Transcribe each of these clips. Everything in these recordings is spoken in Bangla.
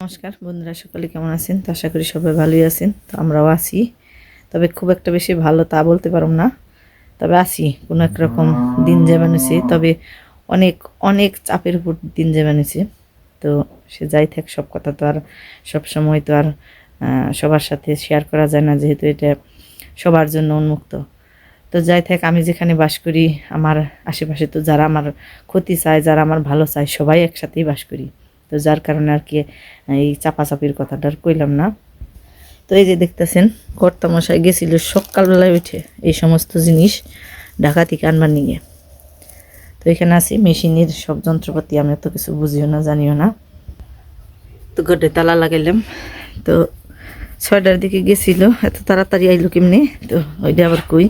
নমস্কার বন্ধুরা, সকলে কেমন আছেন? তো আশা করি সবাই ভালোই আছেন। তো আমরাও আছি, তবে খুব একটা বেশি ভালো তা বলতে পারব না, তবে আছি কোনো এক রকম। দিন যাবানিছি, তবে অনেক অনেক চাপের উপর দিন যাবানিছি। তো সে যাই থাক, সব কথা তো আর সব সময় তো আর সবার সাথে শেয়ার করা যায় না, যেহেতু এটা সবার জন্য উন্মুক্ত। তো যাই থাক, আমি যেখানে বাস করি আমার আশেপাশে তো যারা আমার ক্ষতি চায়, যারা আমার ভালো চায়, সবাই একসাথেই বাস করি। তো যার কারণে আর কি এই চাপাচাপির কথাটা আর কইলাম না। তো এই যে দেখতেছেন, কর্তামশাই গেছিল সকালবেলায় উঠে এই সমস্ত জিনিস ঢাকা থেকে আনবার নিয়ে। তো এখানে আছি মেশিনের সব যন্ত্রপাতি, আমি এত কিছু বুঝিও না, জানিও না। তো ঘরে তালা লাগাইলাম। তো 6টার দিকে গেছিল, এত তাড়াতাড়ি আইলো কেমনি? তো ওইটা আবার কই,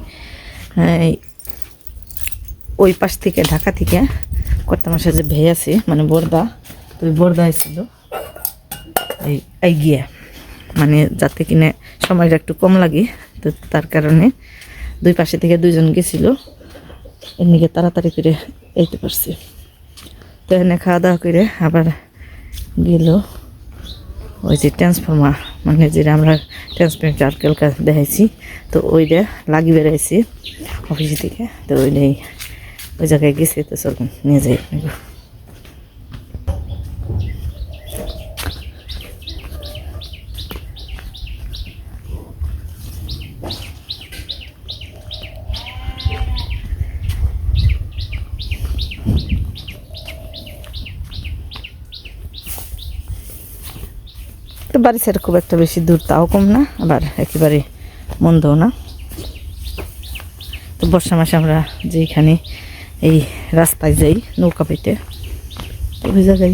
ওই পাশ থেকে ঢাকা থেকে কর্তামশাই যে ভেয়ে আছে মানে বর্দা, তো ওই বর্দা আসছিল এই গিয়া, মানে যাতে কিনে সময়টা একটু কম লাগে। তো তার কারণে দুই পাশে থেকে দুইজন গেছিল, এমনিকে তাড়াতাড়ি করে এইতে পারছি। তো এখানে খাওয়া দাওয়া করে আবার গেল ওই যে ট্রান্সফর্মার, মানে যেটা আমরা ট্রান্সমিটার কালকে দেখাইছি, তো ওইটা লাগি বেড়াইছি অফিস থেকে। তো ওইটাই ওই জায়গায় গেছে, তো চল নিয়ে যাই। তো বাড়ি ছেড়ে খুব একটা বেশি দূর, তাও কম না, আবার একেবারে মন্দও না। তো বর্ষা মাসে আমরা যেখানে এই রাস্তায় যাই নৌকা পেতে, তো ওই জায়গায়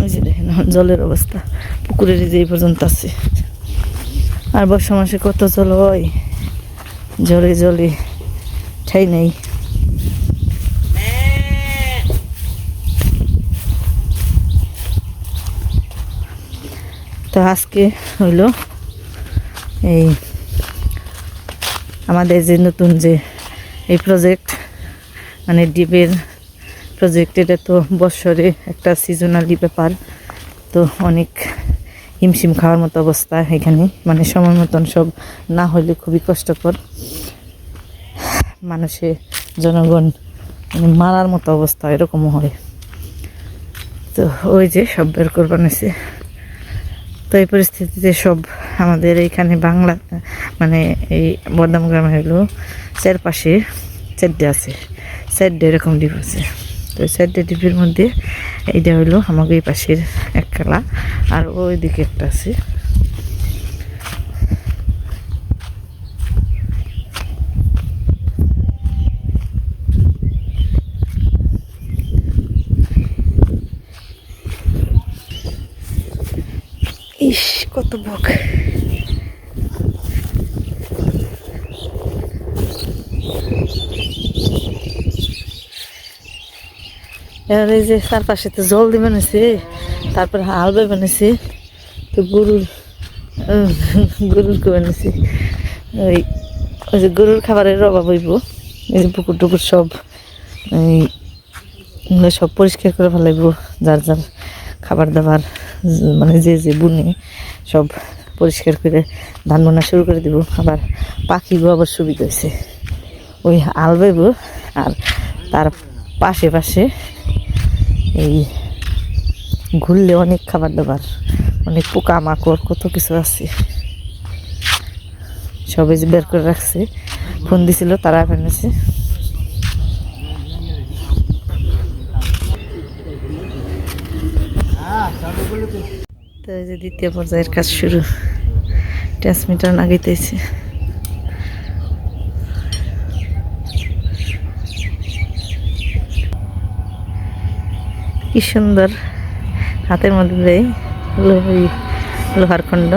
ওই যে দেখেন জলের অবস্থা, পুকুরের যে এই পর্যন্ত আছে। আর বর্ষা মাসে কত জল হয়, জলে জলে ঠাই নেই। তো আজকে হইল এই আমাদের যে নতুন যে এই প্রজেক্ট, মানে ডিপের প্রজেক্ট, এটা তো বছরে একটা সিজনালি ব্যাপার। তো অনেক হিমশিম খাওয়ার মতো অবস্থা এখানে, মানে সময় মতন সব না হলে খুবই কষ্টকর, মানুষে জনগণ মানে মারার মতো অবস্থা এরকমও হয়। তো ওই যে সব বের করবার নিছে। তো এই পরিস্থিতিতে সব আমাদের এইখানে বাংলা মানে এই বর্ধমান গ্রামে হলো চারপাশে 4টে আছে, 4টে এরকম দ্বীপ আছে। তো 4টে দ্বীপের মধ্যে এইটা হলো আমাকে এই পাশের এক খেলা, আর ওই দিকে একটা আছে। ইস কত বক! এবার এই যে চারপাশে তো জল দিয়ে বানিয়েছে, তারপর হাল বয়ে বানিয়েছে। তো গরুর বানিয়েছে ওই ওই যে গরুর খাবারের অভাব হইব। এই যে পুকুর টুকুর সব সব পরিষ্কার করে ফেলাইব, যার যার খাবার দাবার মানে যে যে বুনে সব পরিষ্কার করে ধান বোনা শুরু করে দিব। আবার পাখিগো আবার সুবিধা হয়েছে, ওই হাল বাইব, আর তার পাশে পাশে এই ঘুরলে অনেক খাবার দাবার, অনেক পোকা মাকড় কত কিছু আছে, সবাই যে বের করে রাখছে। ফোন দিছিল, তারা ফেলেছে। তো এই যে দ্বিতীয় পর্যায়ের কাজ শুরু, ট্রান্সমিটার লাগাইতেছে। কি সুন্দর হাতের মধ্যে লোহার খণ্ড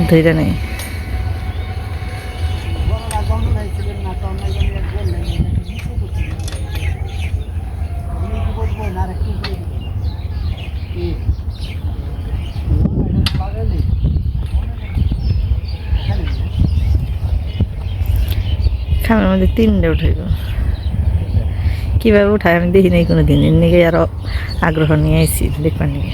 ধৈর্য নেই। খামের মধ্যে 3টে উঠাইব, কীভাবে উঠায় আমি দেখি নাই কোনো দিন। এর নিকে আরও আগ্রহ নিয়ে আইছি দেখবার নিয়ে।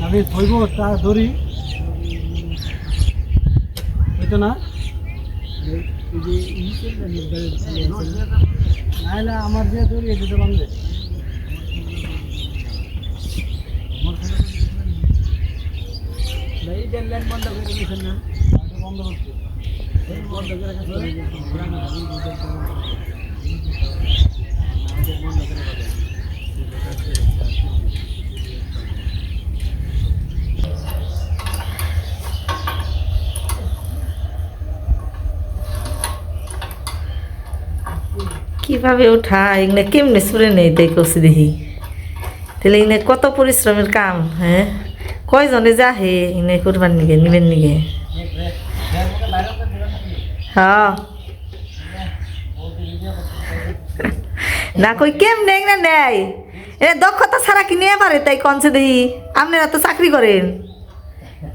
আমি ধরব তা ধরি হইতো না নাহলে আমার যে ধরি এই দুটো বান্ধে বন্ধ করে দিয়েছেন না বন্ধ করছে বন্ধ করে কিভাবে ওঠা এগুলো কেমনে সুরে নেই দেখছি দেখি, তাহলে এগুলো কত পরিশ্রমের কাম। হ্যাঁ, কয়জনে যা হে এগুলো করবার নিগে নিবেন নিগে। হ্যাঁ না কই কেমনে এগুলো নেয়, এ দক্ষতা ছাড়া কি নিয়ে পারে? তাই কনসে দেখি আপনারা তো চাকরি করেন,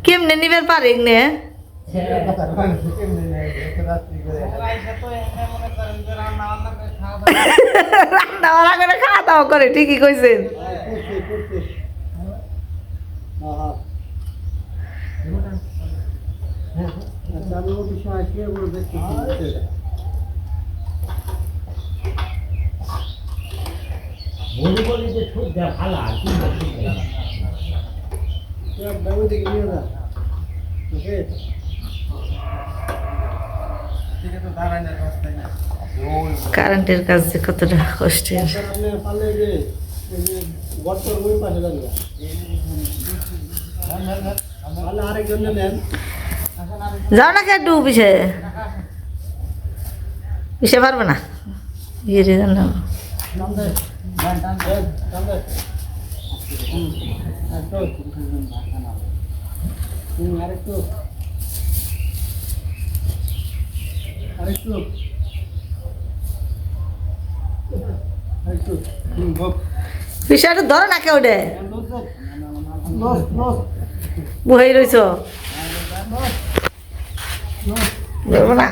কেমনে নিবেন পারে এগুলো? রান্না বান্না করে খাওয়া দাওয়া করে, ঠিকই কইছেন। কারেন্টের কাজ যে কতটা কষ্টের। যাও না একটু পিছে পিছে পারবে না ইয়ে জানো। বিষয়টা ধরো না কেউ ডে বই রইছ না।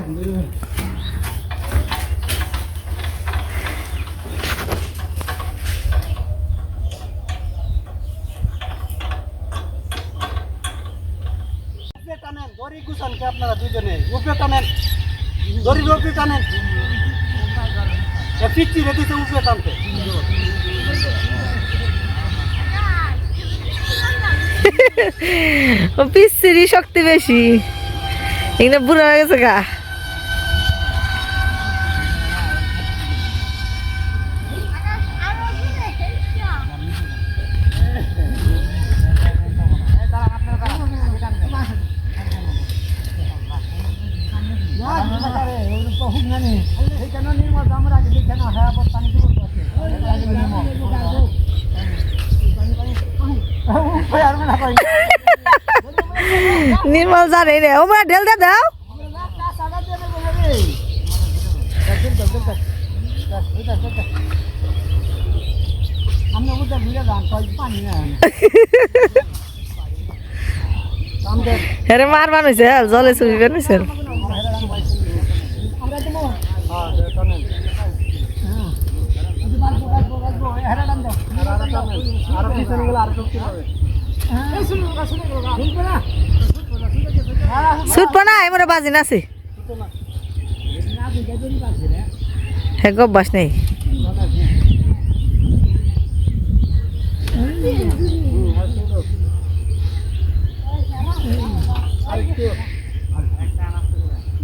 টানেন দড়ি গুছান কে আপনারা দুজনে উপরে টানেন, দড়ির উপরে টানেন, পিচ্ছি রেখেছে উপরে টানতে। পিচ্ছিরই শক্তি বেশি, এখানে বুড়া হয়ে গেছে গা। নির্মল জানে রে ও মা ঢেল দে দাও। হ্যাঁ মার বানাইছে জলে চুরি বানাইছে। ছুটবো না এমন বাজি নাছি হ্যাঁ অভ্যাস নেই।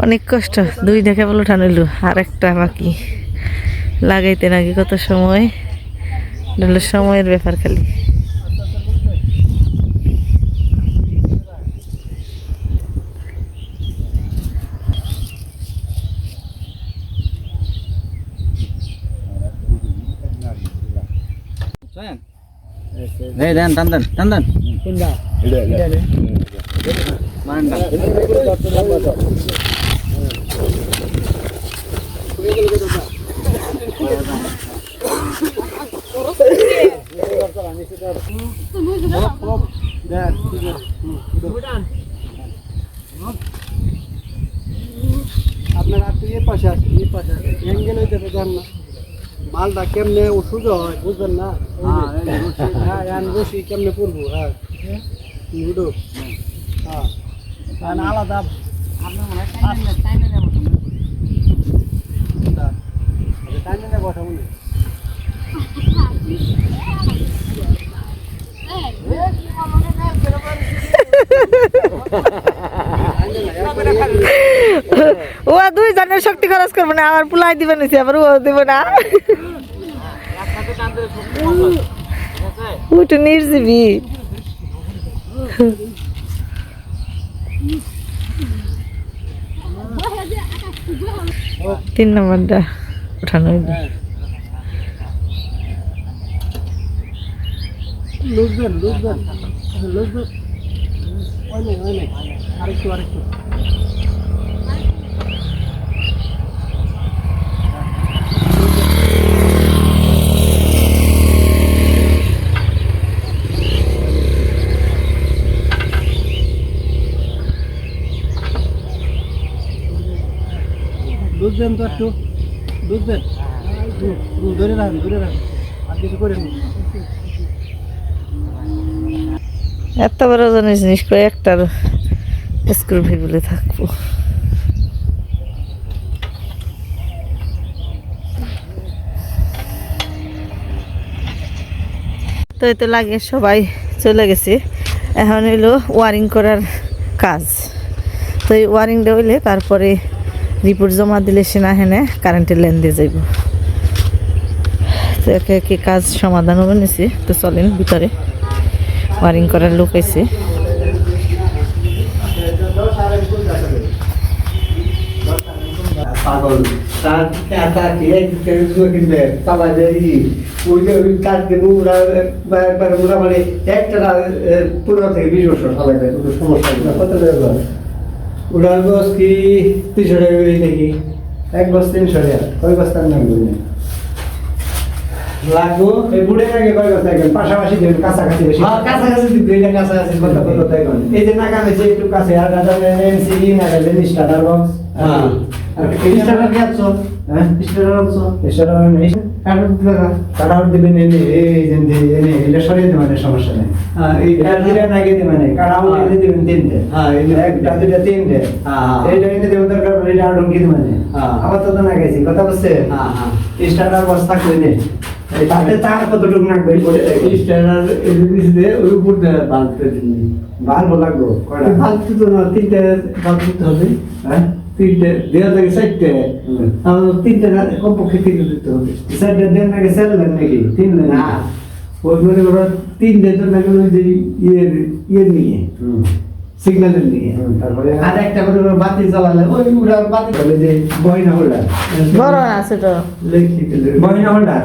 অনেক কষ্ট, দুই দেখে বলে উঠানো আর একটা বাকি লাগাইতে নাকি কত সময়, সময়ের ব্যাপার খালি। দেন টান দেন টান দেন আপনার আপনি এই পাশে আছে অ্যাঙ্গেল হইতে দেন না মালটা কেমনে ওষুধ হয় বুঝবেন না হ্যাঁ রশি কেমনে পড়বো হ্যাঁ উঠো হ্যাঁ আলাদা আপনার মনে হয় টাইমে বসা মনে ও দুই জনের শক্তি খরচ করবো না আমার পুলাই দিবে নিছি আবার ও দেবো না ওটা নির্জীবী 3 নম্বরটা উঠানো হইলো লুজবেন অনেক আরেকটু বুঝবেন তো একটু বুঝবেন ধরে রাখেন আর কিছু করেন এত বড় জিনিস করে একটার স্ক্রু ভিগুলো থাকবো তো এতে লাগে সবাই চলে গেছে এখন হইলো ওয়ারিং করার কাজ তো এই ওয়ারিংটা হইলে তারপরে রিপোর্ট জমা দিলে সে না হেনে কারেন্টের লাইন দিয়ে যাইব তো একে একে কাজ সমাধান হবে নিছি তো চলেন ভিতরে ওয়ারিং করার লোক আছে পাগল তার কাটা দিয়ে কিনবে তাবা দেরি ওই যে ওই কাজ দেবো ওরা মানে একটা 15 থেকে 20 বছর সবাই কোনো সমস্যা নেই কত টাকা ওরা বস কি 300 টাকা করে দেখি এক বস 300 টাকা কয় বস্তার নাম বলি লাগবো এই বুড়ে আগে কয় বস্তা একদম পাশাপাশি দেবেন কাছাকাছি বেশি কাছাকাছি দিবেন এটা কাছাকাছি কত কত টাকা এই যে নাগালে যে একটু কাছে আর দাদা এমসিবি নাগালে স্টার্টার বক্স হ্যাঁ আর স্টার্টার কি আছে হ্যাঁ স্টার্টার আছে স্টার্টার নেই কাটার দিবেন এই যে এটা সরিয়ে দেবেন সমস্যা নেই হ্যাঁ এই দিলে নাগে দিবেন কাটাও দিয়ে দিবেন তিনটে হ্যাঁ এই একটা দুটো তিনটে হ্যাঁ এইটা এনে দেবেন দরকার এটা আড়ং কি দিবেন হ্যাঁ আবার তো না গেছি কথা বলছে হ্যাঁ হ্যাঁ স্টার্টার বক্স থাকবে না তাতে তার কতটুকু নাকবে স্টার্টার এলবিস দিয়ে ওই উপর বালতে দিন বাল্ব লাগবে কয়টা বাল্ব তো না তিনটে বাল্ব দিতে হবে হ্যাঁ তিনটে দেওয়া থেকে 4টে আমাদের তিনটে কমপক্ষে 3টে দিতে হবে 4টে দেন নাকি 4 দেন নাকি 3 দেন না ওই মনে করো 3টে তো নাকি ওই যে ইয়ে নিয়ে সিগন্যালের নিয়ে তারপরে আর একটা করে বাতি জ্বালালে ওই উড়া বাতি বলে যে বহিনা হোল্ডার বড় আছে তো লেখি দিলে বহিনা হোল্ডার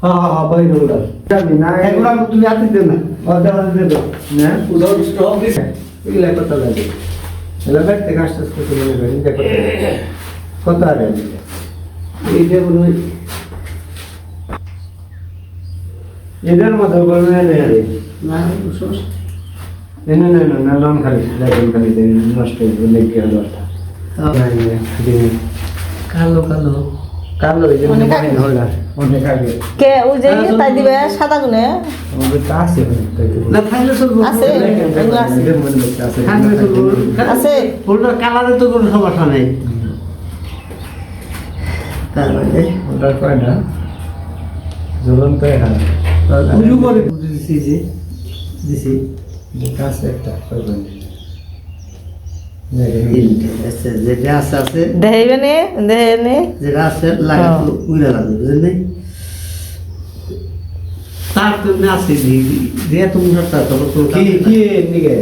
হ্যাঁ বহিনা হোল্ডার যাবি না এগুলা তুমি হাতে দেন না দেওয়া দিয়ে দাও না উদাহরণ স্টক দিছে এগুলা কত লাগে এগুলা ব্যাগতে কাজটা করতে মনে করি দেখো কত আরে এই যে বলো এদের মতো বলবে না রে না না লন খালি নষ্ট হয়ে লেগে গেল কালো কালো কালো এই যে মহিন হোল্ডার অনেক আগে কে ওই যে তাই দিবে সাদা গুনে আমাদের কাছে না থাকলে চলবে আছে এগুলো আছে থাকলে চলবে আছে হোল্ডার কালারে তো কোনো সমস্যা নেই তারপরে হোল্ডার কয়টা জ্বলন্ত এখানে উজু করে দিছি কাছে একটা করবেন যেটা আছে আছে দেখাইবে নে যেটা আছে লাগা উইরা লাগবে বুঝলেন তার তুমি আছে যে তুমি করতে তো কি কি নিকে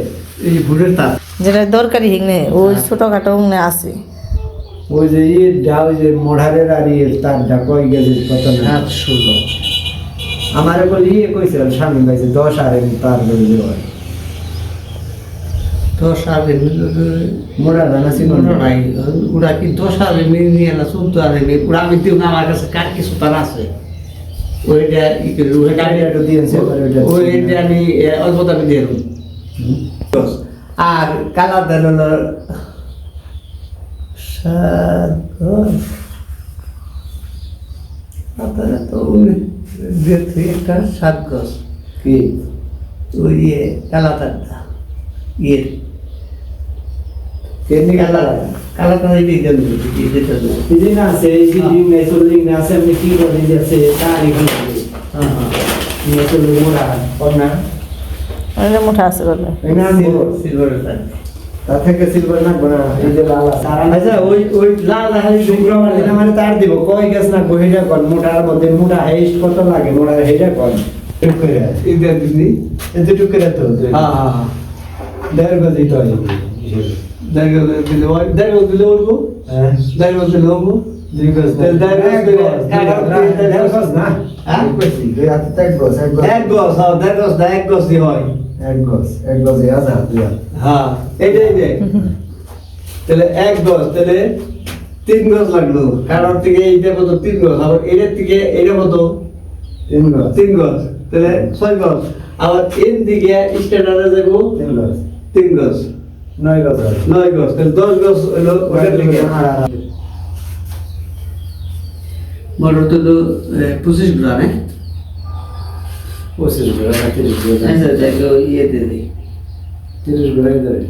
এই বুড়ের তার যেটা দরকারি হিংনে ওই ছোটখাটো হিংনে আছে ওই যে এই ডাল যে মোড়ারের আর এই তারটা কই গেছে কত না 16 আমারে বলি কইছে স্বামী ভাইছে 10 আর তার বলি হয় 10 আর মোড়া জানা ছিল নাই ওরা কি 10 আর নিয়ে না 14 আর ওরা আমি দিও না আমার কাছে কার কিছু তার আছে ওইটা ই করে ওইটা ওইটা একটু দিয়েন সে করে ওইটা। ওইটা আমি অল্প দামে দিয়ে দেবো। আর কালার দেন হলো 7 গজ। আপনারা তো ওই দেখছি একটা 7 গজ কি ওই কালাতারটা ইয়ের কেমনি কালার কালাতার এই দিকে দিতে দেবো। দিন আছে এই দিন নাই চলে দিন আছে আপনি কি করে দিয়েছে তারই কি হ্যাঁ হ্যাঁ নিয়ে চলে মোড়া না অনেক মোটা আছে বলে এই না দিব সিলভারের তার। তার থেকে সিলভার নাকবো না এই যে লাল আছে আচ্ছা ওই লাল দেখালি শুক্রবার দিন আমার তার দিব কয় গ্যাস না কইটা কোন মোটার মধ্যে মোটা হাইস্ট কত লাগে মোটা হেইটা কোন ঠিক করে এটা দিবি। এত টুক করে তো হ্যাঁ হ্যাঁ হ্যাঁ দেড় গজি তো আছে দেখো দিলে ওই দেখো দিলে উঠবো হ্যাঁ দেখো দিলে উঠবো দুই গজ দেড় গজ না হ্যাঁ? দুই হাতে তো এক গজ এক গজ হ্যাঁ এক গজ দিয়ে হয় এক গজ আছে দুই হাত হ্যাঁ এইটাই যে তাহলে এক গজ তাহলে 3 গজ লাগলো কারোর থেকে এইটা কত 3 গজ আবার এটার থেকে এটা কত তিন গজ 3 গজ তাহলে 6 গজ আবার এর দিকে স্ট্যান্ডার্ডে যাবো তিন গজ 3 গজ 9 গজ আছে 9 গজ তাহলে 10 গজ হলো ওটার দিকে মোটর তো 25 গ্রাম হ্যাঁ 25 গ্রাম 30 গ্রাম আচ্ছা দেখো ইয়ে দিয়ে দিই 30 গ্রাম ধরে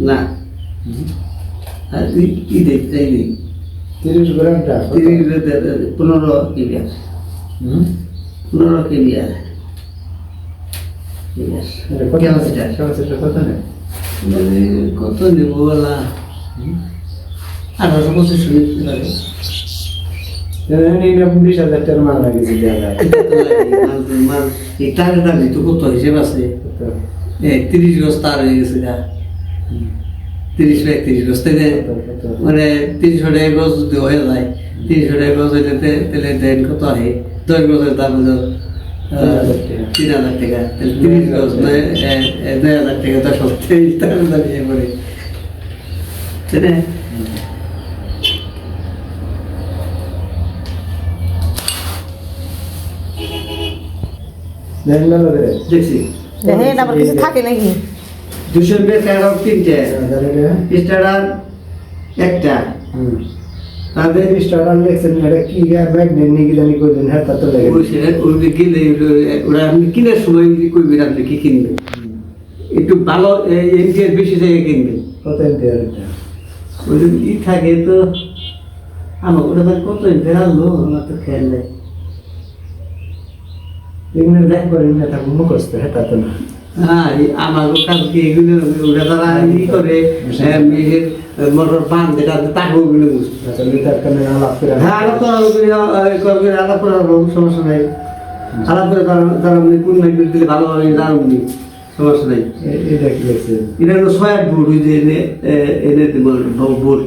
না আর কি দেখতে এই দিই 30 গ্রামটা 15 কেজি আছে 15 কেজি আছে মানে কত নেব বলা 1825 লাগে 20,000 টাকার মাল লাগিয়েছি মাল এই তারের দামি তো কত হিসেব আছে 30 গজ তার হয়ে গেছে গা 30 বা 31 গজ তাই মানে 300 টাকা গজ যদি হয়ে যায় 300 টাকা গজ হইলে তাহলে দেন কত হয় 10 গজের দাম হলো 3,000 টাকা তাহলে 30 গজ 2,000 টাকা তো সত্যি তার দাম ইয়ে করে তাই না? দেখছি দেখেন এটা আবার কিছু থাকে নাকি 200 রুপিয়া কারণ 3টে স্টার্টার একটা তাদের ওই সেটা ওই গেলে ওরা আপনি কেনার সময় যদি কইবেন আপনি কি কিনবেন একটু ভালো এনজিআর বেশি জায়গায় কিনবেন ওই যদি ই থাকে তো আমার ওটা মানে কত বেড়ালো আমার তো খেয়াল নেই হ্যাঁ আমার কাছে এগুলো ওরা তারা ই করে মোটর পান যেটা তাকে ওগুলো হ্যাঁ আলাপ করা আলাপ করার সমস্যা নাই আলাপ করে তারা কোন মাইক দিলে ভালো হবে জানুনি সমস্যা নাই এটা হলো 6 বোর্ড ওই যে এনে বোর্ড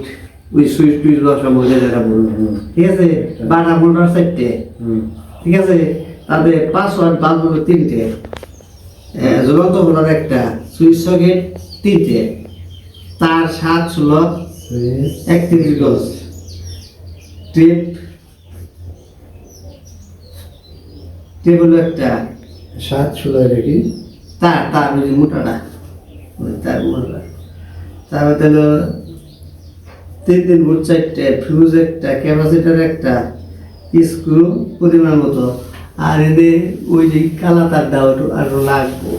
ওই সুইচ টুইচ বসা বোঝা যারা বলবো ঠিক আছে বাটা মোটর 4টে ঠিক আছে তাদের পাসওয়ার্ড বাল্ব হলো 3টে জ্বলন্ত বোর্ডার একটা সুইচ সকেট 3টে তার 7 স্লট 31 গজ টেপ হলো একটা 7 দেখি তার ওই যে মোটাটা ওই তার মোটা তারপর হলো 3 বোর্ড 4টে ফিউজ একটা ক্যাপাসিটার একটা স্ক্রু পরিমাণ মতো আর এনে ওই যে কালা তার দেওয়া আরো লাগবো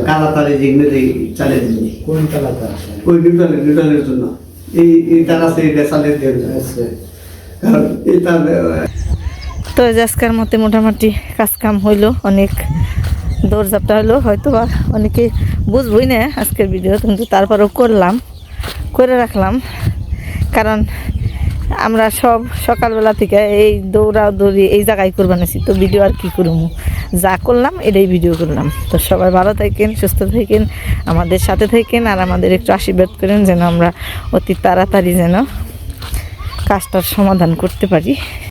কালা তারে যেগুলো চালিয়ে দিবি কোন কালাটা ওই নিউট্রালের জন্য এই তার আছে এটা চালিয়ে দিয়ে দেবে। কারণ এই তার তো এই যে আজকের মতে মোটামুটি কাজ কাম হইলো অনেক দৌড়ঝাপটা হলো হয়তো বা অনেকে বুঝবই না আজকের ভিডিও কিন্তু তারপরেও করে রাখলাম কারণ আমরা সব সকালবেলা থেকে এই দৌড়ি এই জায়গায় করবানেছি তো ভিডিও আর কি করবো যা করলাম এটাই ভিডিও করলাম তো সবাই ভালো থাকেন সুস্থ থাকেন আমাদের সাথে থাকেন আর আমাদের একটু আশীর্বাদ করেন যেন আমরা অতি তাড়াতাড়ি যেন কাজটার সমাধান করতে পারি।